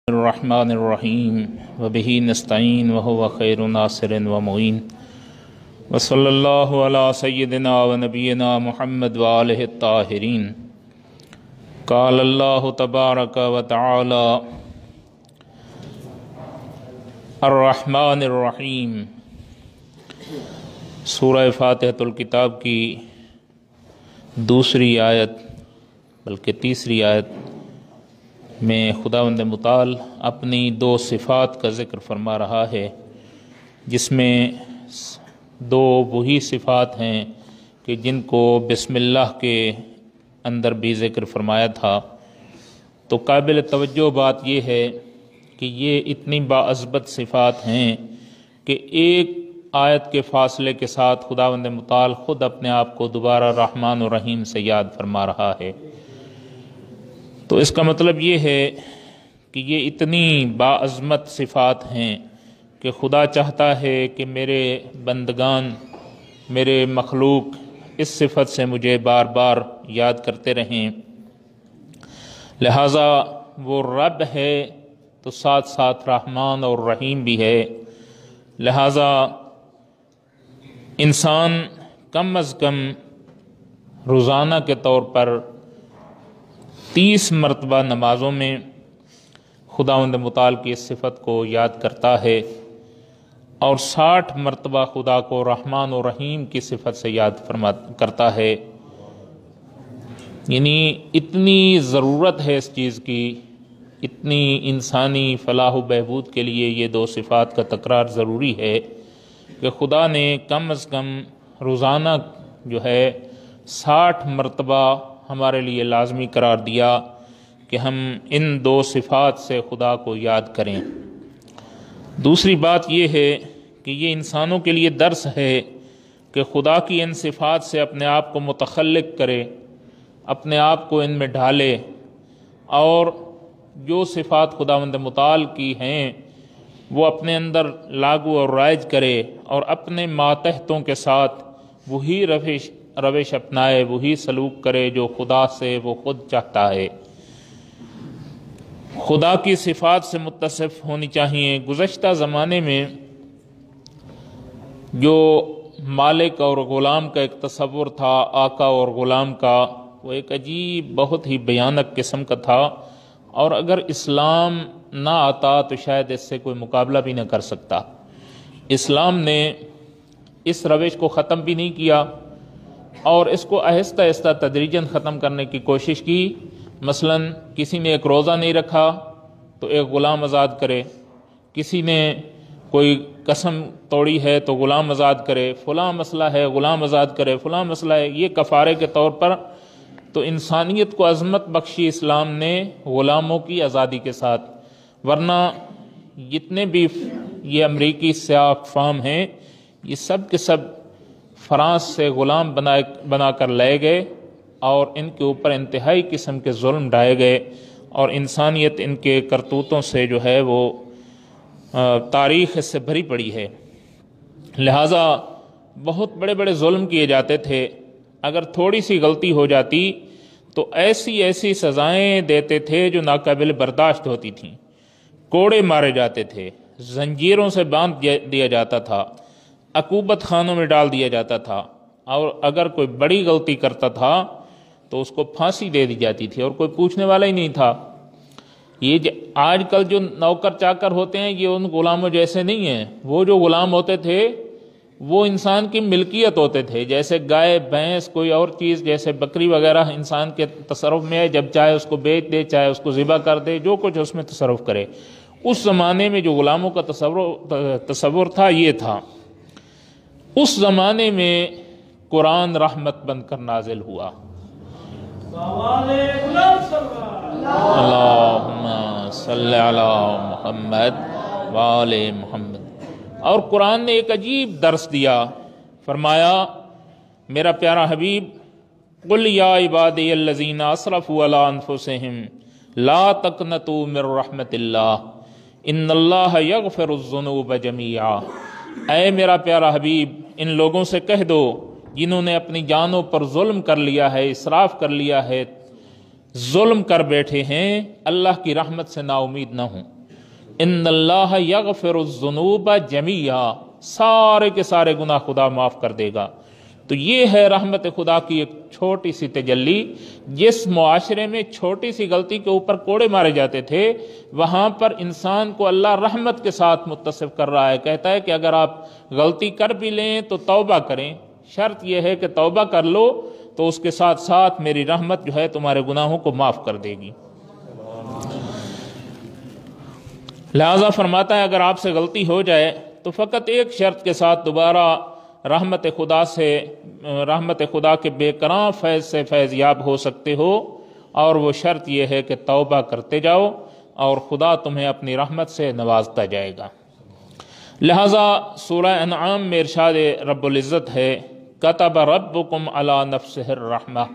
الرحمن الرحیم وبہ نستعین وہو خیر ناصر ومعین وصلی اللہ علی سیدنا ونبینا محمد وآلہ الطاہرین۔ قال اللہ تبارک وتعالی الرحمن الرحیم۔ سورہ فاتحۃ الکتاب کی دوسری آیت بلکہ تیسری آیت میں خداوند متعال اپنی دو صفات کا ذکر فرما رہا ہے، جس میں دو وہی صفات ہیں کہ جن کو بسم اللہ کے اندر بھی ذکر فرمایا تھا۔ تو قابل توجہ بات یہ ہے کہ یہ اتنی باعظمت صفات ہیں کہ ایک آیت کے فاصلے کے ساتھ خداوند متعال خود اپنے آپ کو دوبارہ رحمان و رحیم سے یاد فرما رہا ہے۔ تو اس کا مطلب یہ ہے کہ یہ اتنی باعظمت صفات ہیں کہ خدا چاہتا ہے کہ میرے بندگان، میرے مخلوق اس صفت سے مجھے بار بار یاد کرتے رہیں۔ لہٰذا وہ رب ہے تو ساتھ ساتھ رحمان اور رحیم بھی ہے۔ لہٰذا انسان کم از کم روزانہ کے طور پر 30 مرتبہ نمازوں میں خداوند متعال کی اس صفت کو یاد کرتا ہے، اور 60 مرتبہ خدا کو رحمان و رحیم کی صفت سے یاد کرتا ہے۔ یعنی اتنی ضرورت ہے اس چیز کی، اتنی انسانی فلاح و بہبود کے لیے یہ دو صفات کا تکرار ضروری ہے کہ خدا نے کم از کم روزانہ جو ہے 60 مرتبہ ہمارے لیے لازمی قرار دیا کہ ہم ان دو صفات سے خدا کو یاد کریں۔ دوسری بات یہ ہے کہ یہ انسانوں کے لیے درس ہے کہ خدا کی ان صفات سے اپنے آپ کو متخلق کرے، اپنے آپ کو ان میں ڈھالے، اور جو صفات خداوند متعال کی ہیں وہ اپنے اندر لاگو اور رائج کرے، اور اپنے ماتحتوں کے ساتھ وہی روش اپنائے، وہی سلوک کرے جو خدا سے وہ خود چاہتا ہے۔ خدا کی صفات سے متصف ہونی چاہیے۔ گزشتہ زمانے میں جو مالک اور غلام کا ایک تصور تھا، آقا اور غلام کا، وہ ایک عجیب بہت ہی بھیانک قسم کا تھا، اور اگر اسلام نہ آتا تو شاید اس سے کوئی مقابلہ بھی نہ کر سکتا۔ اسلام نے اس روش کو ختم بھی نہیں کیا، اور اس کو آہستہ آہستہ تدریجاً ختم کرنے کی کوشش کی۔ مثلا کسی نے ایک روزہ نہیں رکھا تو ایک غلام آزاد کرے، کسی نے کوئی قسم توڑی ہے تو غلام آزاد کرے، فلاں مسئلہ ہے غلام آزاد کرے، فلاں مسئلہ ہے، یہ کفارے کے طور پر۔ تو انسانیت کو عظمت بخشی اسلام نے غلاموں کی آزادی کے ساتھ، ورنہ جتنے بھی یہ امریکی سیاہ فام ہیں یہ سب کے سب فرانس سے غلام بنا کر لائے گئے، اور ان کے اوپر انتہائی قسم کے ظلم ڈھائے گئے، اور انسانیت ان کے کرتوتوں سے جو ہے وہ تاریخ اس سے بھری پڑی ہے۔ لہٰذا بہت بڑے بڑے ظلم کیے جاتے تھے، اگر تھوڑی سی غلطی ہو جاتی تو ایسی سزائیں دیتے تھے جو ناقابل برداشت ہوتی تھیں۔ کوڑے مارے جاتے تھے، زنجیروں سے باندھ دیا جاتا تھا، عقوبت خانوں میں ڈال دیا جاتا تھا، اور اگر کوئی بڑی غلطی کرتا تھا تو اس کو پھانسی دے دی جاتی تھی، اور کوئی پوچھنے والا ہی نہیں تھا۔ یہ آج کل جو نوکر چاکر ہوتے ہیں یہ ان غلاموں جیسے نہیں ہیں۔ وہ جو غلام ہوتے تھے وہ انسان کی ملکیت ہوتے تھے، جیسے گائے، بھینس، کوئی اور چیز جیسے بکری وغیرہ انسان کے تصرف میں ہے، جب چاہے اس کو بیچ دے، چاہے اس کو ذبح کر دے، جو کچھ اس میں تصرف کرے۔ اس زمانے میں جو غلاموں کا تصور تھا یہ تھا۔ اس زمانے میں قرآن رحمت بن کر نازل ہوا۔ اللہم صلی علی محمد وآل محمد۔ اور قرآن نے ایک عجیب درس دیا، فرمایا میرا پیارا حبیب، قل یا عبادی الذین اسرفوا علی انفسہم لا تقنطوا من رحمت اللہ ان اللہ یغفر الذنوب جمیعا۔ اے میرا پیارا حبیب، ان لوگوں سے کہہ دو جنہوں نے اپنی جانوں پر ظلم کر لیا ہے، اسراف کر لیا ہے، ظلم کر بیٹھے ہیں، اللہ کی رحمت سے نا امید نہ ہوں۔ ان اللہ یغفر الذنوب جمیعا، سارے کے سارے گناہ خدا معاف کر دے گا۔ تو یہ ہے رحمت خدا کی ایک چھوٹی سی تجلی۔ جس معاشرے میں چھوٹی سی غلطی کے اوپر کوڑے مارے جاتے تھے، وہاں پر انسان کو اللہ رحمت کے ساتھ متصف کر رہا ہے، کہتا ہے کہ اگر آپ غلطی کر بھی لیں تو توبہ کریں، شرط یہ ہے کہ توبہ کر لو تو اس کے ساتھ ساتھ میری رحمت جو ہے تمہارے گناہوں کو معاف کر دے گی۔ لہذا فرماتا ہے اگر آپ سے غلطی ہو جائے تو فقط ایک شرط کے ساتھ دوبارہ رحمت خدا کے بے کرام فیض سے فیض یاب ہو سکتے ہو، اور وہ شرط یہ ہے کہ توبہ کرتے جاؤ اور خدا تمہیں اپنی رحمت سے نوازتا جائے گا۔ لہذا سورہ انعام میں ارشاد رب العزت ہے کتب ربکم علی نفسہ الرحمہ،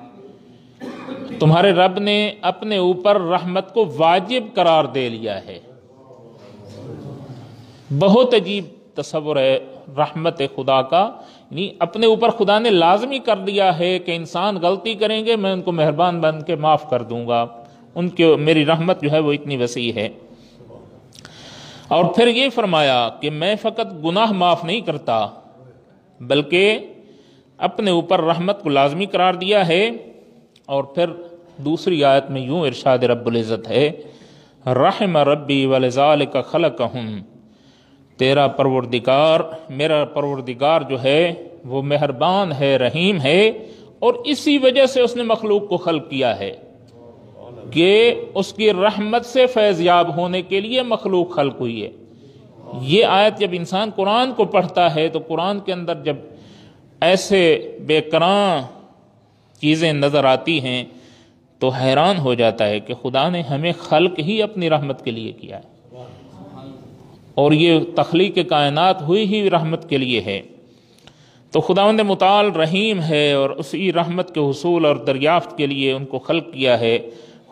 تمہارے رب نے اپنے اوپر رحمت کو واجب قرار دے لیا ہے۔ بہت عجیب تصور ہے رحمت خدا کا، یعنی اپنے اوپر خدا نے لازمی کر دیا ہے کہ انسان غلطی کریں گے میں ان کو مہربان بن کے معاف کر دوں گا، ان کے میری رحمت جو ہے وہ اتنی وسیع ہے۔ اور پھر یہ فرمایا کہ میں فقط گناہ معاف نہیں کرتا بلکہ اپنے اوپر رحمت کو لازمی قرار دیا ہے۔ اور پھر دوسری آیت میں یوں ارشاد رب العزت ہے رحم ربی ولذالک خلقہم، تیرا پروردگار میرا پروردگار جو ہے وہ مہربان ہے، رحیم ہے، اور اسی وجہ سے اس نے مخلوق کو خلق کیا ہے کہ اس کی رحمت سے فیض یاب ہونے کے لیے مخلوق خلق ہوئی ہے۔ یہ آیت جب انسان قرآن کو پڑھتا ہے تو قرآن کے اندر جب ایسے بے کراں چیزیں نظر آتی ہیں تو حیران ہو جاتا ہے کہ خدا نے ہمیں خلق ہی اپنی رحمت کے لیے کیا ہے، اور یہ تخلیق کائنات ہوئی ہی رحمت کے لیے ہے۔ تو خداوند متعال رحیم ہے اور اسی رحمت کے حصول اور دریافت کے لیے ان کو خلق کیا ہے۔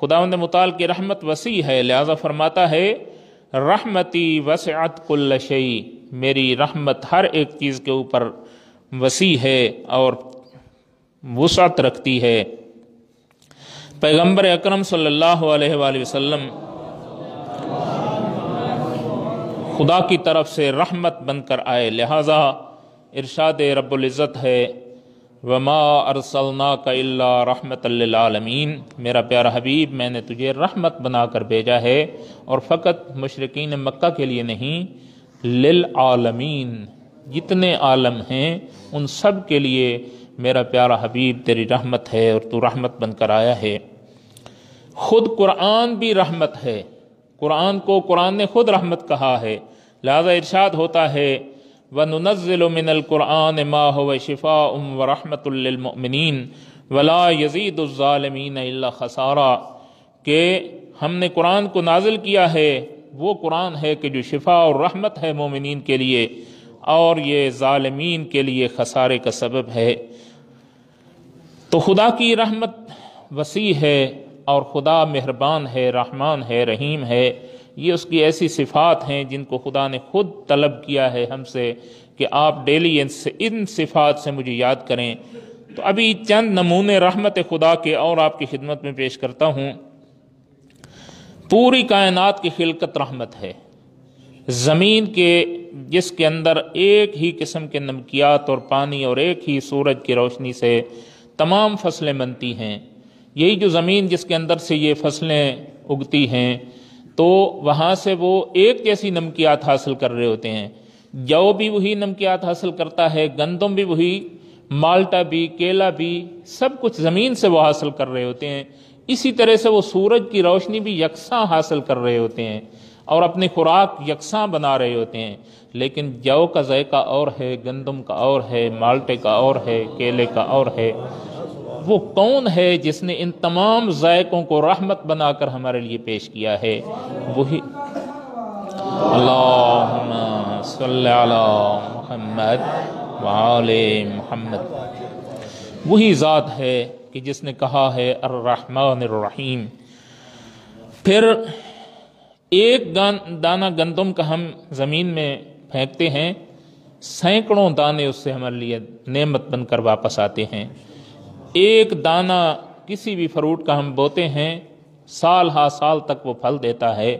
خداوند متعال کی رحمت وسیع ہے، لہذا فرماتا ہے رحمتی وسعت کل شیء، میری رحمت ہر ایک چیز کے اوپر وسیع ہے اور وسعت رکھتی ہے۔ پیغمبر اکرم صلی اللہ علیہ وآلہ وسلم خدا کی طرف سے رحمت بن کر آئے، لہذا ارشاد رب العزت ہے وما ارسلناک الا رحمۃ للعالمین، میرا پیارا حبیب میں نے تجھے رحمت بنا کر بھیجا ہے، اور فقط مشرکین مکہ کے لیے نہیں، للعالمین، جتنے عالم ہیں ان سب کے لیے میرا پیارا حبیب تیری رحمت ہے اور تو رحمت بن کر آیا ہے۔ خود قرآن بھی رحمت ہے، قرآن نے خود رحمت کہا ہے، لہذا ارشاد ہوتا ہے وَنُنَزِّلُ مِنَ الْقُرْآنِ مَا هُوَ شِفَاءٌ وَرَحْمَةٌ لِّلْمُؤْمِنِينَ وَلَا يَزِيدُ الظَّالِمِينَ إِلَّا خَسَارًا، کہ ہم نے قرآن کو نازل کیا ہے، وہ قرآن ہے کہ جو شفا اور رحمت ہے مومنین کے لیے، اور یہ ظالمین کے لیے خسارے کا سبب ہے۔ تو خدا کی رحمت وسیع ہے اور خدا مہربان ہے، رحمان ہے، رحیم ہے۔ یہ اس کی ایسی صفات ہیں جن کو خدا نے خود طلب کیا ہے ہم سے کہ آپ ڈیلی ان صفات سے مجھے یاد کریں۔ تو ابھی چند نمونے رحمت خدا کے اور آپ کی خدمت میں پیش کرتا ہوں۔ پوری کائنات کی خلقت رحمت ہے، زمین کے جس کے اندر ایک ہی قسم کے نمکیات اور پانی اور ایک ہی سورج کی روشنی سے تمام فصلیں بنتی ہیں، یہی جو زمین جس کے اندر سے یہ فصلیں اگتی ہیں تو وہاں سے وہ ایک جیسی نمکیات حاصل کر رہے ہوتے ہیں، جو بھی وہی نمکیات حاصل کرتا ہے، گندم بھی وہی، مالٹا بھی، کیلا بھی، سب کچھ زمین سے وہ حاصل کر رہے ہوتے ہیں۔ اسی طرح سے وہ سورج کی روشنی بھی یکساں حاصل کر رہے ہوتے ہیں اور اپنی خوراک یکساں بنا رہے ہوتے ہیں، لیکن جو کا ذائقہ اور ہے، گندم کا اور ہے، مالٹے کا اور ہے، کیلے کا اور ہے۔ وہ کون ہے جس نے ان تمام ذائقوں کو رحمت بنا کر ہمارے لیے پیش کیا ہے؟ وہی اللہم صلی علی محمد وآل محمد، وہی ذات ہے کہ جس نے کہا ہے الرحمن الرحیم۔ پھر ایک دانہ گندم کا ہم زمین میں پھینکتے ہیں، سینکڑوں دانے اس سے ہمارے لیے نعمت بن کر واپس آتے ہیں۔ ایک دانہ کسی بھی فروٹ کا ہم بوتے ہیں، سال ہا سال تک وہ پھل دیتا ہے۔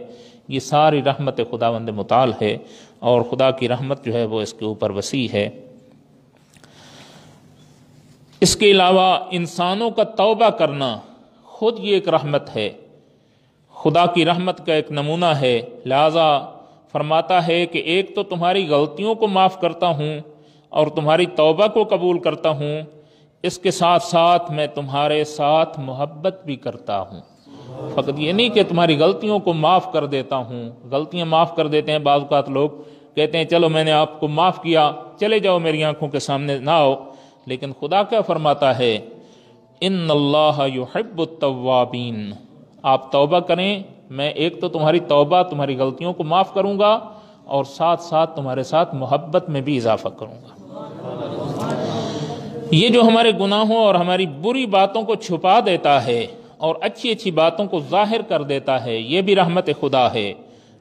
یہ ساری رحمت خداوند متعال ہے، اور خدا کی رحمت جو ہے وہ اس کے اوپر وسیع ہے۔ اس کے علاوہ انسانوں کا توبہ کرنا خود یہ ایک رحمت ہے، خدا کی رحمت کا ایک نمونہ ہے۔ لہذا فرماتا ہے کہ ایک تو تمہاری غلطیوں کو معاف کرتا ہوں اور تمہاری توبہ کو قبول کرتا ہوں، اس کے ساتھ ساتھ میں تمہارے ساتھ محبت بھی کرتا ہوں۔ فقط یہ نہیں کہ تمہاری غلطیوں کو معاف کر دیتا ہوں، غلطیاں معاف کر دیتے ہیں، بعض اوقات لوگ کہتے ہیں چلو میں نے آپ کو معاف کیا، چلے جاؤ، میری آنکھوں کے سامنے نہ آؤ، لیکن خدا کیا فرماتا ہے؟ ان اللہ یحب التوابین، آپ توبہ کریں، میں ایک تو تمہاری توبہ، تمہاری غلطیوں کو معاف کروں گا، اور ساتھ ساتھ تمہارے ساتھ محبت میں بھی اضافہ کروں گا۔ یہ جو ہمارے گناہوں اور ہماری بری باتوں کو چھپا دیتا ہے اور اچھی اچھی باتوں کو ظاہر کر دیتا ہے، یہ بھی رحمت خدا ہے۔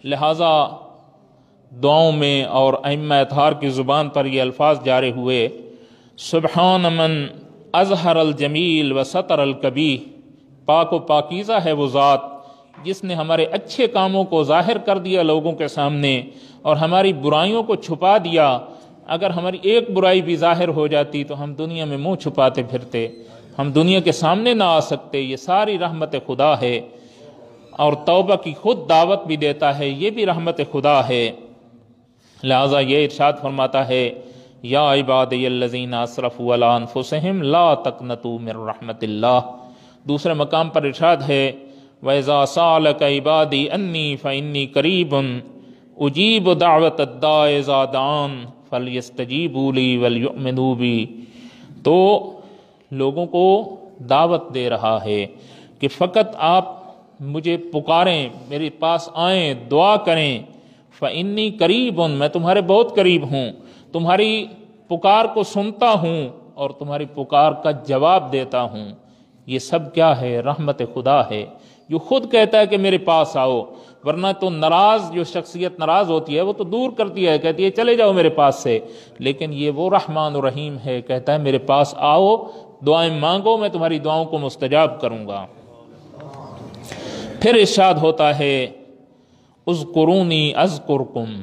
لہٰذا دعاؤں میں اور ائمہ اطہار کی زبان پر یہ الفاظ جاری ہوئے، سبحان من اظہر الجمیل و ستر القبیح، پاک و پاکیزہ ہے وہ ذات جس نے ہمارے اچھے کاموں کو ظاہر کر دیا لوگوں کے سامنے اور ہماری برائیوں کو چھپا دیا۔ اگر ہماری ایک برائی بھی ظاہر ہو جاتی تو ہم دنیا میں منہ چھپاتے پھرتے، ہم دنیا کے سامنے نہ آ سکتے۔ یہ ساری رحمت خدا ہے، اور توبہ کی خود دعوت بھی دیتا ہے، یہ بھی رحمت خدا ہے۔ لہٰذا یہ ارشاد فرماتا ہے، یا عبادی الذین اسرفوا علی انفسہم لا تقنطوا من رحمت اللہ۔ دوسرے مقام پر ارشاد ہے، وَإِذَا سَأَلَكَ عِبَادِي أَنِّي فَإِنِّي قَرِيبٌ أُجِيبُ دَعْوَةَ الدَّاعِ إِذَا دَعَانِ فَلْيَسْتَجِيبُوا لِي وَلْيُؤْمِنُوا بِي۔ تو لوگوں کو دعوت دے رہا ہے کہ فقط آپ مجھے پکاریں، میرے پاس آئیں، دعا کریں، فَإِنِّي قَرِيبٌ، میں تمہارے بہت قریب ہوں، تمہاری پکار کو سنتا ہوں اور تمہاری پکار کا جواب دیتا ہوں۔ یہ سب کیا ہے؟ رحمت خدا ہے، جو خود کہتا ہے کہ میرے پاس آؤ، ورنہ تو ناراض جو شخصیت ناراض ہوتی ہے وہ تو دور کرتی ہے، کہتی ہے چلے جاؤ میرے پاس سے، لیکن یہ وہ رحمان و رحیم ہے، کہتا ہے میرے پاس آؤ، دعائیں مانگو، میں تمہاری دعاؤں کو مستجاب کروں گا۔ پھر ارشاد ہوتا ہے، اذکرونی اذکرکم،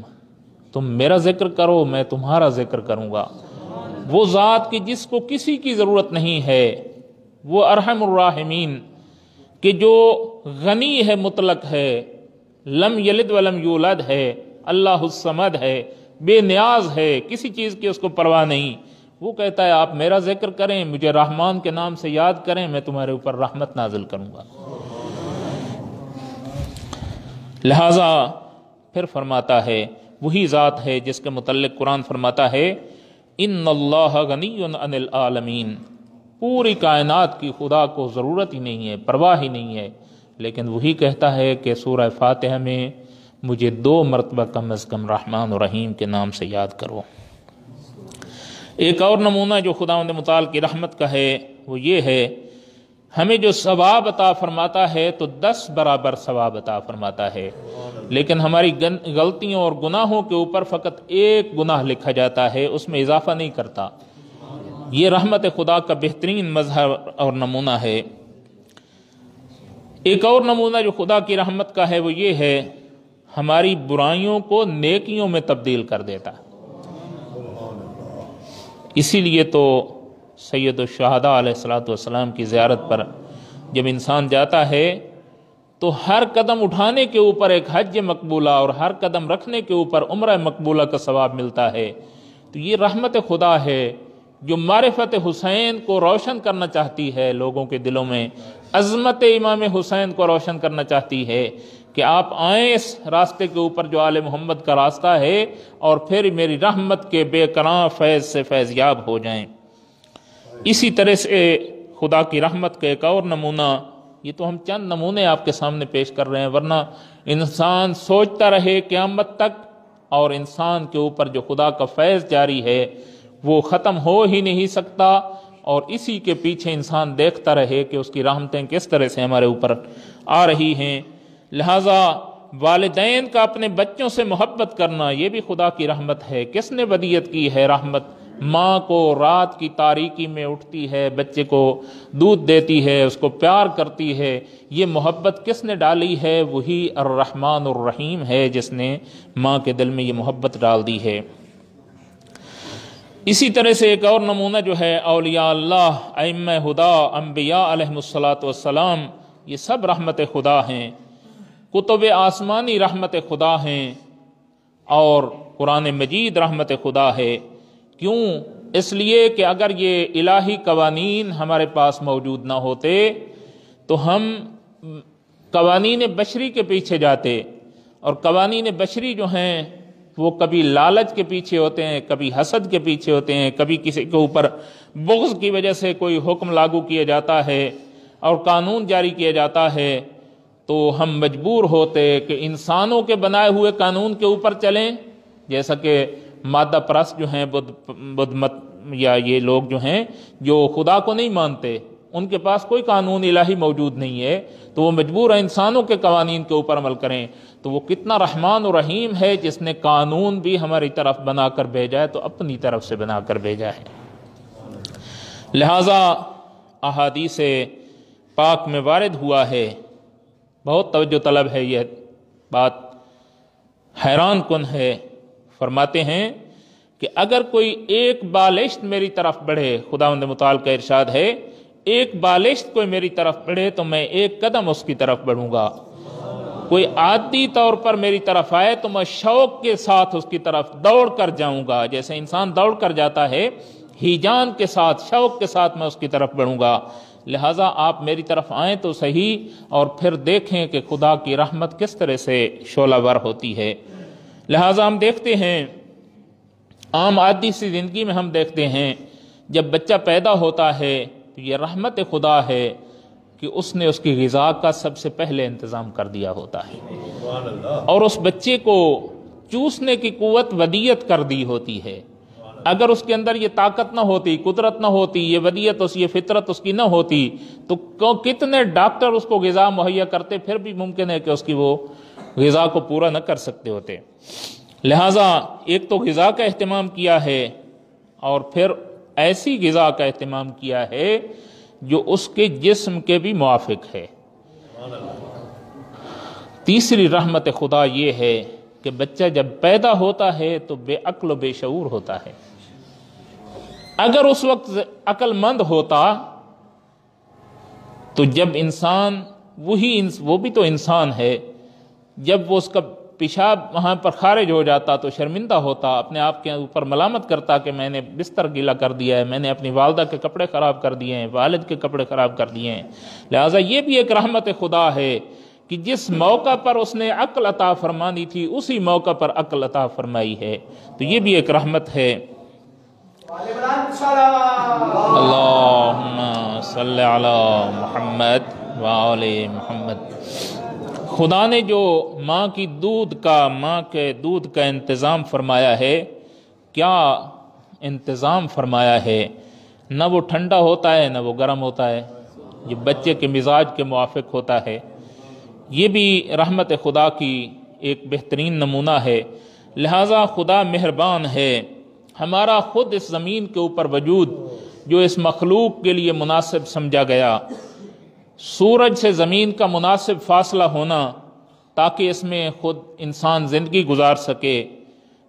تم میرا ذکر کرو میں تمہارا ذکر کروں گا۔ وہ ذات کی جس کو کسی کی ضرورت نہیں ہے، وہ ارحم الراحمین کہ جو غنی ہے، مطلق ہے، لم یلد ولم یولد ہے، اللہ الصمد ہے، بے نیاز ہے، کسی چیز کی اس کو پرواہ نہیں، وہ کہتا ہے آپ میرا ذکر کریں، مجھے رحمان کے نام سے یاد کریں، میں تمہارے اوپر رحمت نازل کروں گا۔ لہٰذا پھر فرماتا ہے، وہی ذات ہے جس کے متعلق قرآن فرماتا ہے، ان اللہ غنی عن العالمین، پوری کائنات کی خدا کو ضرورت ہی نہیں ہے، پرواہ ہی نہیں ہے، لیکن وہی کہتا ہے کہ سورہ فاتحہ میں مجھے 2 مرتبہ کم از کم رحمان و رحیم کے نام سے یاد کرو۔ ایک اور نمونہ جو خداوند متعال کی رحمت کا ہے وہ یہ ہے، ہمیں جو ثواب عطا فرماتا ہے تو 10 برابر ثواب عطا فرماتا ہے، لیکن ہماری غلطیوں اور گناہوں کے اوپر فقط 1 گناہ لکھا جاتا ہے، اس میں اضافہ نہیں کرتا۔ یہ رحمت خدا کا بہترین مظہر اور نمونہ ہے۔ ایک اور نمونہ جو خدا کی رحمت کا ہے وہ یہ ہے، ہماری برائیوں کو نیکیوں میں تبدیل کر دیتا ہے۔ اسی لیے تو سید الشہداء علیہ السلام کی زیارت پر جب انسان جاتا ہے تو ہر قدم اٹھانے کے اوپر ایک حج مقبولہ اور ہر قدم رکھنے کے اوپر عمرہ مقبولہ کا ثواب ملتا ہے۔ تو یہ رحمت خدا ہے جو معرفت حسین کو روشن کرنا چاہتی ہے، لوگوں کے دلوں میں عظمت امام حسین کو روشن کرنا چاہتی ہے کہ آپ آئیں اس راستے کے اوپر جو آل محمد کا راستہ ہے، اور پھر میری رحمت کے بے کران فیض سے فیضیاب ہو جائیں۔ اسی طرح سے خدا کی رحمت کا ایک اور نمونہ، یہ تو ہم چند نمونے آپ کے سامنے پیش کر رہے ہیں، ورنہ انسان سوچتا رہے قیامت تک اور انسان کے اوپر جو خدا کا فیض جاری ہے وہ ختم ہو ہی نہیں سکتا، اور اسی کے پیچھے انسان دیکھتا رہے کہ اس کی رحمتیں کس طرح سے ہمارے اوپر آ رہی ہیں۔ لہٰذا والدین کا اپنے بچوں سے محبت کرنا یہ بھی خدا کی رحمت ہے۔ کس نے ودیت کی ہے رحمت؟ ماں کو رات کی تاریکی میں اٹھتی ہے، بچے کو دودھ دیتی ہے، اس کو پیار کرتی ہے، یہ محبت کس نے ڈالی ہے؟ وہی الرحمن الرحیم ہے جس نے ماں کے دل میں یہ محبت ڈال دی ہے۔ اسی طرح سے ایک اور نمونہ جو ہے اولیاء اللہ، ائمہ ہدا، انبیاء علیہم الصلاۃ والسلام، یہ سب رحمت خدا ہیں، کتب آسمانی رحمت خدا ہیں، اور قرآن مجید رحمت خدا ہے۔ کیوں؟ اس لیے کہ اگر یہ الہی قوانین ہمارے پاس موجود نہ ہوتے تو ہم قوانین بشری کے پیچھے جاتے، اور قوانین بشری جو ہیں وہ کبھی لالچ کے پیچھے ہوتے ہیں، کبھی حسد کے پیچھے ہوتے ہیں، کبھی کسی کے اوپر بغض کی وجہ سے کوئی حکم لاگو کیا جاتا ہے اور قانون جاری کیا جاتا ہے، تو ہم مجبور ہوتے کہ انسانوں کے بنائے ہوئے قانون کے اوپر چلیں، جیسا کہ مادہ پرست جو ہیں بدھ مت یا یہ لوگ جو ہیں جو خدا کو نہیں مانتے، ان کے پاس کوئی قانون الہی موجود نہیں ہے، تو وہ مجبور ہیں انسانوں کے قوانین کے اوپر عمل کریں۔ تو وہ کتنا رحمان و رحیم ہے جس نے قانون بھی ہماری طرف بنا کر بھیجا ہے، تو اپنی طرف سے بنا کر بھیجا ہے۔ لہٰذا احادیث پاک میں وارد ہوا ہے، بہت توجہ طلب ہے یہ بات، حیران کن ہے۔ فرماتے ہیں کہ اگر کوئی ایک بالشت میری طرف بڑھے، خداوند متعال کا ارشاد ہے، ایک بالشت کوئی میری طرف بڑھے تو میں ایک قدم اس کی طرف بڑھوں گا۔ کوئی عادی طور پر میری طرف آئے تو میں شوق کے ساتھ اس کی طرف دوڑ کر جاؤں گا، جیسے انسان دوڑ کر جاتا ہے، ہیجان کے ساتھ، شوق کے ساتھ میں اس کی طرف بڑھوں گا۔ لہٰذا آپ میری طرف آئیں تو صحیح، اور پھر دیکھیں کہ خدا کی رحمت کس طرح سے شعلہ ور ہوتی ہے۔ لہٰذا ہم دیکھتے ہیں، عام عادی سی زندگی میں ہم دیکھتے ہیں، جب بچہ پیدا ہوتا ہے تو یہ رحمت خدا ہے کہ اس نے اس کی غذا کا سب سے پہلے انتظام کر دیا ہوتا ہے، اور اس بچے کو چوسنے کی قوت ودیت کر دی ہوتی ہے۔ اگر اس کے اندر یہ طاقت نہ ہوتی، قدرت نہ ہوتی، یہ ودیت، یہ فطرت اس کی نہ ہوتی، تو کتنے ڈاکٹر اس کو غذا مہیا کرتے، پھر بھی ممکن ہے کہ اس کی وہ غذا کو پورا نہ کر سکتے ہوتے۔ لہٰذا ایک تو غذا کا اہتمام کیا ہے، اور پھر ایسی غذا کا اہتمام کیا ہے جو اس کے جسم کے بھی موافق ہے۔ تیسری رحمت خدا یہ ہے کہ بچہ جب پیدا ہوتا ہے تو بے عقل و بے شعور ہوتا ہے۔ اگر اس وقت عقل مند ہوتا تو جب انسان وہ بھی تو انسان ہے، جب وہ اس کا پیشاب وہاں پر خارج ہو جاتا تو شرمندہ ہوتا، اپنے آپ کے اوپر ملامت کرتا کہ میں نے بستر گیلا کر دیا ہے، میں نے اپنی والدہ کے کپڑے خراب کر دیے ہیں، والد کے کپڑے خراب کر دیے ہیں۔ لہٰذا یہ بھی ایک رحمت خدا ہے کہ جس موقع پر اس نے عقل عطا فرمانی تھی اسی موقع پر عقل عطا فرمائی ہے، تو یہ بھی ایک رحمت ہے۔ اللہم صلی علی محمد وآل محمد۔ خدا نے جو ماں کے دودھ کا انتظام فرمایا ہے، کیا انتظام فرمایا ہے؟ نہ وہ ٹھنڈا ہوتا ہے نہ وہ گرم ہوتا ہے، یہ بچے کے مزاج کے موافق ہوتا ہے۔ یہ بھی رحمت خدا کی ایک بہترین نمونہ ہے۔ لہٰذا خدا مہربان ہے، ہمارا خود اس زمین کے اوپر وجود جو اس مخلوق کے لیے مناسب سمجھا گیا، سورج سے زمین کا مناسب فاصلہ ہونا تاکہ اس میں خود انسان زندگی گزار سکے،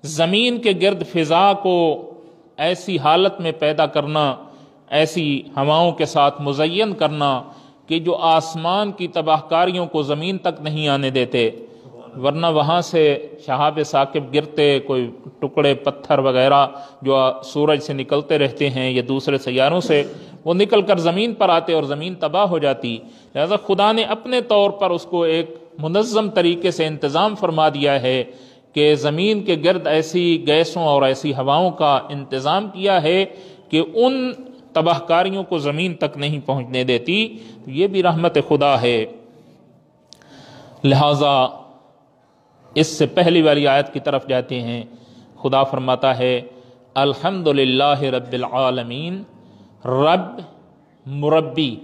زمین کے گرد فضا کو ایسی حالت میں پیدا کرنا، ایسی ہواؤں کے ساتھ مزین کرنا کہ جو آسمان کی تباہ کاریوں کو زمین تک نہیں آنے دیتے، ورنہ وہاں سے شہاب ثاقب گرتے، کوئی ٹکڑے پتھر وغیرہ جو سورج سے نکلتے رہتے ہیں یا دوسرے سیاروں سے، وہ نکل کر زمین پر آتے اور زمین تباہ ہو جاتی۔ لہذا خدا نے اپنے طور پر اس کو ایک منظم طریقے سے انتظام فرما دیا ہے کہ زمین کے گرد ایسی گیسوں اور ایسی ہواؤں کا انتظام کیا ہے کہ ان تباہ کاریوں کو زمین تک نہیں پہنچنے دیتی۔ یہ بھی رحمت خدا ہے۔ لہذا اس سے پہلی والی آیت کی طرف جاتے ہیں، خدا فرماتا ہے الحمدللہ رب العالمین، رب مربی۔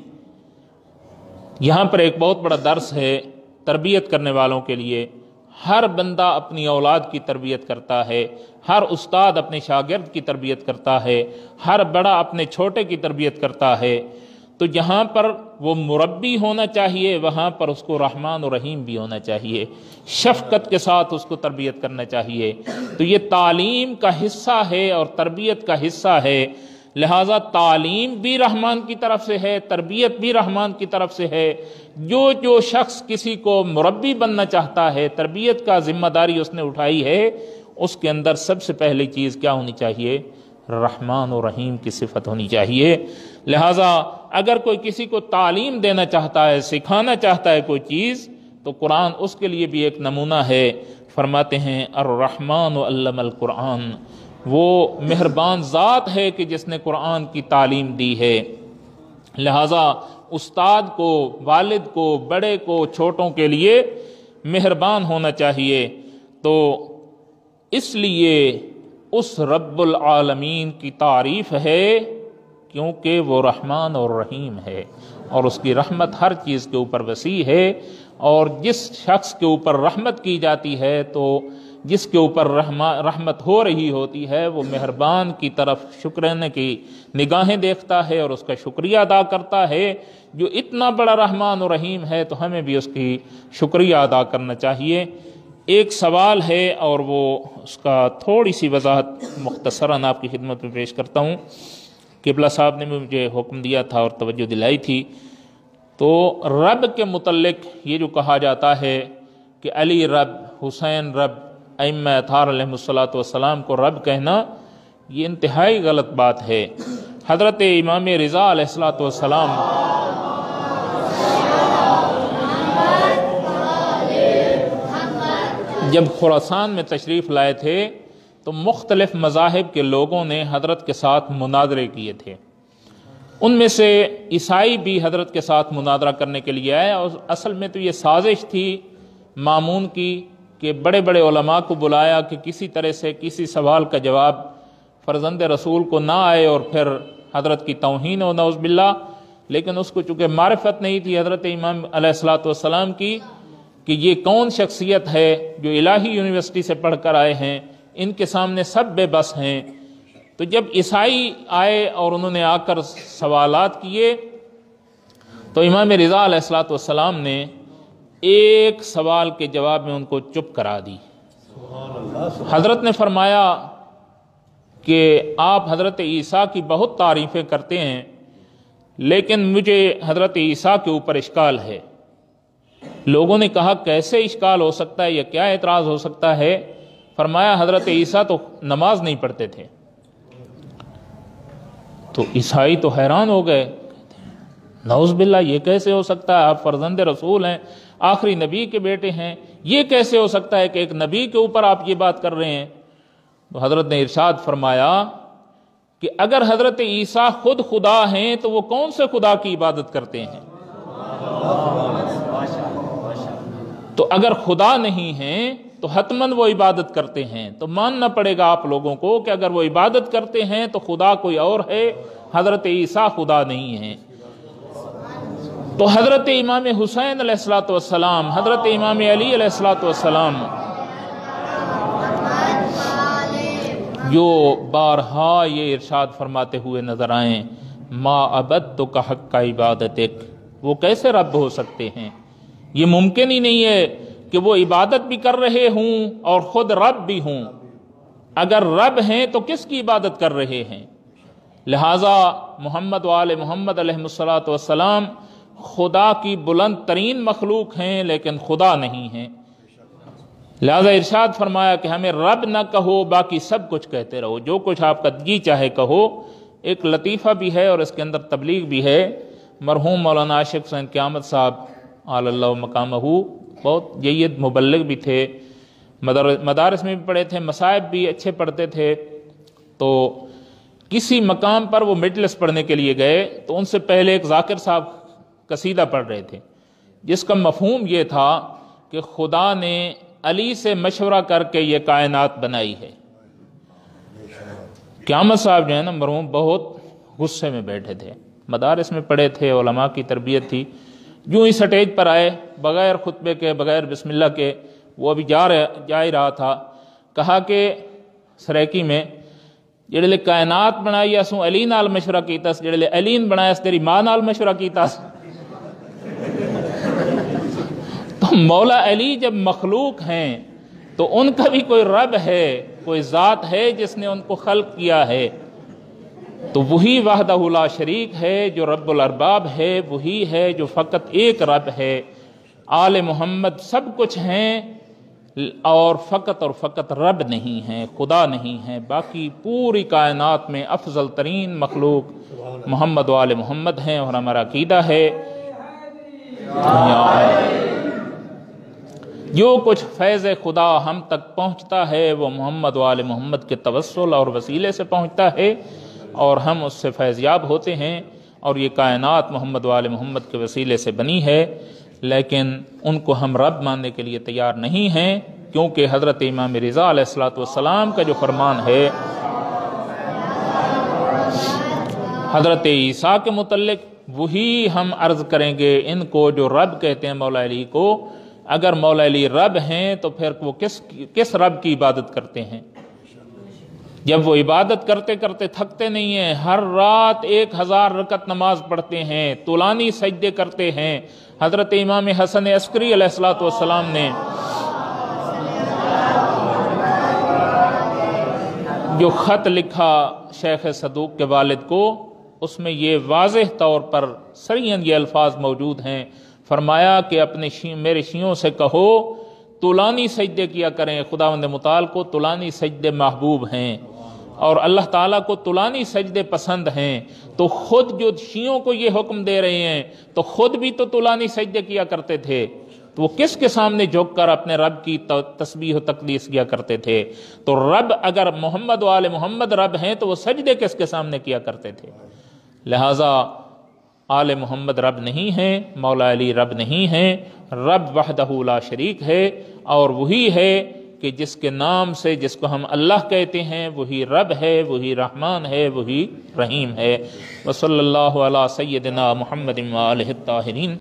یہاں پر ایک بہت بڑا درس ہے تربیت کرنے والوں کے لیے، ہر بندہ اپنی اولاد کی تربیت کرتا ہے، ہر استاد اپنے شاگرد کی تربیت کرتا ہے، ہر بڑا اپنے چھوٹے کی تربیت کرتا ہے۔ تو جہاں پر وہ مربی ہونا چاہیے وہاں پر اس کو رحمان و رحیم بھی ہونا چاہیے، شفقت کے ساتھ اس کو تربیت کرنا چاہیے۔ تو یہ تعلیم کا حصہ ہے اور تربیت کا حصہ ہے، لہٰذا تعلیم بھی رحمان کی طرف سے ہے، تربیت بھی رحمان کی طرف سے ہے۔ جو شخص کسی کو مربی بننا چاہتا ہے، تربیت کا ذمہ داری اس نے اٹھائی ہے، اس کے اندر سب سے پہلی چیز کیا ہونی چاہیے؟ رحمان و رحیم کی صفت ہونی چاہیے۔ لہٰذا اگر کوئی کسی کو تعلیم دینا چاہتا ہے، سکھانا چاہتا ہے کوئی چیز، تو قرآن اس کے لیے بھی ایک نمونہ ہے۔ فرماتے ہیں الرحمن علم القرآن، وہ مہربان ذات ہے کہ جس نے قرآن کی تعلیم دی ہے۔ لہٰذا استاد کو، والد کو، بڑے کو، چھوٹوں کے لیے مہربان ہونا چاہیے۔ تو اس لیے اس رب العالمین کی تعریف ہے کیونکہ وہ رحمان اور رحیم ہے، اور اس کی رحمت ہر چیز کے اوپر وسیع ہے، اور جس شخص کے اوپر رحمت کی جاتی ہے تو جس کے اوپر رحمت ہو رہی ہوتی ہے وہ مہربان کی طرف شکرانے کی نگاہیں دیکھتا ہے اور اس کا شکریہ ادا کرتا ہے۔ جو اتنا بڑا رحمان و رحیم ہے تو ہمیں بھی اس کی شکریہ ادا کرنا چاہیے۔ ایک سوال ہے اور وہ اس کا تھوڑی سی وضاحت مختصراً آپ کی خدمت میں پیش کرتا ہوں۔ قبلہ صاحب نے بھی مجھے حکم دیا تھا اور توجہ دلائی تھی۔ تو رب کے متعلق یہ جو کہا جاتا ہے کہ علی رب، حسین رب، ائمہ اطہار علیہ الصلوۃ والسلام کو رب کہنا، یہ انتہائی غلط بات ہے۔ حضرت امام رضا علیہ الصلوۃ والسلام جب خراسان میں تشریف لائے تھے تو مختلف مذاہب کے لوگوں نے حضرت کے ساتھ مناظرے کیے تھے۔ ان میں سے عیسائی بھی حضرت کے ساتھ مناظرہ کرنے کے لیے آئے، اور اصل میں تو یہ سازش تھی مامون کی کہ بڑے بڑے علماء کو بلایا کہ کسی طرح سے کسی سوال کا جواب فرزند رسول کو نہ آئے اور پھر حضرت کی توہین ہو نعوذ باللہ۔ لیکن اس کو چونکہ معرفت نہیں تھی حضرت امام علیہ الصلوۃ والسلام کی کہ یہ کون شخصیت ہے جو الہی یونیورسٹی سے پڑھ کر آئے ہیں، ان کے سامنے سب بے بس ہیں۔ تو جب عیسائی آئے اور انہوں نے آ کر سوالات کیے تو امام رضا علیہ الصلوۃ والسلام نے ایک سوال کے جواب میں ان کو چپ کرا دی۔ حضرت نے فرمایا کہ آپ حضرت عیسیٰ کی بہت تعریفیں کرتے ہیں، لیکن مجھے حضرت عیسیٰ کے اوپر اشکال ہے۔ لوگوں نے کہا کیسے اشکال ہو سکتا ہے یا کیا اعتراض ہو سکتا ہے؟ فرمایا حضرت عیسیٰ تو نماز نہیں پڑھتے تھے۔ تو عیسائی تو حیران ہو گئے، نعوذ باللہ یہ کیسے ہو سکتا ہے؟ آپ فرزند رسول ہیں، آخری نبی کے بیٹے ہیں، یہ کیسے ہو سکتا ہے کہ ایک نبی کے اوپر آپ یہ بات کر رہے ہیں؟ تو حضرت نے ارشاد فرمایا کہ اگر حضرت عیسیٰ خود خدا ہیں تو وہ کون سے خدا کی عبادت کرتے ہیں؟ تو اگر خدا نہیں ہیں تو حتماً وہ عبادت کرتے ہیں، تو ماننا پڑے گا آپ لوگوں کو کہ اگر وہ عبادت کرتے ہیں تو خدا کوئی اور ہے، حضرت عیسیٰ خدا نہیں ہیں۔ تو حضرت امام حسین علیہ الصلوۃ والسلام، حضرت امام علی علیہ الصلوۃ والسلام جو بارہا یہ ارشاد فرماتے ہوئے نظر آئیں، ما عبدتک حق عبادتک، وہ کیسے رب ہو سکتے ہیں؟ یہ ممکن ہی نہیں ہے کہ وہ عبادت بھی کر رہے ہوں اور خود رب بھی ہوں۔ اگر رب ہیں تو کس کی عبادت کر رہے ہیں؟ لہٰذا محمد و آل محمد علیہ الصلوۃ والسلام خدا کی بلند ترین مخلوق ہیں لیکن خدا نہیں ہیں۔ لہٰذا ارشاد فرمایا کہ ہمیں رب نہ کہو، باقی سب کچھ کہتے رہو، جو کچھ آپ کا جی چاہے کہو۔ ایک لطیفہ بھی ہے اور اس کے اندر تبلیغ بھی ہے۔ مرحوم مولانا عاشق حسین قیامت صاحب علی اللہ مقامہ بہت جید مبلغ بھی تھے، مدارس میں بھی پڑھے تھے، مصائب بھی اچھے پڑھتے تھے۔ تو کسی مقام پر وہ مجلس پڑھنے کے لیے گئے تو ان سے پہلے ایک ذاکر صاحب قصیدہ پڑھ رہے تھے جس کا مفہوم یہ تھا کہ خدا نے علی سے مشورہ کر کے یہ کائنات بنائی ہے۔ قیامت صاحب جو ہے نا مرحوم بہت غصے میں بیٹھے تھے، مدارس میں پڑھے تھے، علماء کی تربیت تھی، جو ہی سٹیج پر آئے بغیر خطبے کے، بغیر بسم اللہ کے وہ ابھی جا ہی رہا تھا، کہا کہ سریکی میں جڑے کائنات بنائی اسوں علی نال مشورہ کیتاس، جڑے علی نے بنایا تیری ماں نال مشورہ کیتاس۔ تو مولا علی جب مخلوق ہیں تو ان کا بھی کوئی رب ہے، کوئی ذات ہے جس نے ان کو خلق کیا ہے، تو وہی وحدہ لا شریک ہے جو رب الارباب ہے، وہی ہے جو فقط ایک رب ہے۔ آل محمد سب کچھ ہیں اور فقط رب نہیں ہیں، خدا نہیں ہیں۔ باقی پوری کائنات میں افضل ترین مخلوق محمد و آل محمد ہیں، اور ہمارا عقیدہ ہے جو کچھ فیض خدا ہم تک پہنچتا ہے وہ محمد و آل محمد کے توسل اور وسیلے سے پہنچتا ہے، اور ہم اس سے فیضیاب ہوتے ہیں، اور یہ کائنات محمد و آل محمد کے وسیلے سے بنی ہے، لیکن ان کو ہم رب ماننے کے لیے تیار نہیں ہیں، کیونکہ حضرت امام رضا علیہ السلام کا جو فرمان ہے حضرت عیسیٰ کے متعلق، وہی ہم عرض کریں گے ان کو جو رب کہتے ہیں مولا علی کو۔ اگر مولا علی رب ہیں تو پھر وہ کس رب کی عبادت کرتے ہیں؟ جب وہ عبادت کرتے کرتے تھکتے نہیں ہیں، ہر رات 1000 رکعت نماز پڑھتے ہیں، طولانی سجدے کرتے ہیں۔ حضرت امام حسن عسکری علیہ السلام نے جو خط لکھا شیخ صدوق کے والد کو، اس میں یہ واضح طور پر سریعاً یہ الفاظ موجود ہیں، فرمایا کہ اپنے میرے شیعوں سے کہو طولانی سجدے کیا کریں، خداوند متعال کو طولانی سجدے محبوب ہیں، اور اللہ تعالیٰ کو طولانی سجدے پسند ہیں، تو خود جو شیعوں کو یہ حکم دے رہے ہیں تو خود بھی تو طولانی سجدے کیا کرتے تھے، تو وہ کس کے سامنے جھک کر اپنے رب کی تسبیح و تقدیس کیا کرتے تھے؟ تو رب اگر محمد و آل محمد رب ہیں تو وہ سجدے کس کے سامنے کیا کرتے تھے؟ لہٰذا آل محمد رب نہیں ہیں، مولا علی رب نہیں ہیں، رب وحدہ لا شریک ہے، اور وہی ہے کہ جس کے نام سے جس کو ہم اللہ کہتے ہیں وہی رب ہے، وہی رحمان ہے، وہی رحیم ہے۔ وصلی اللہ علی سیدنا محمد و آلہ الطاہرین۔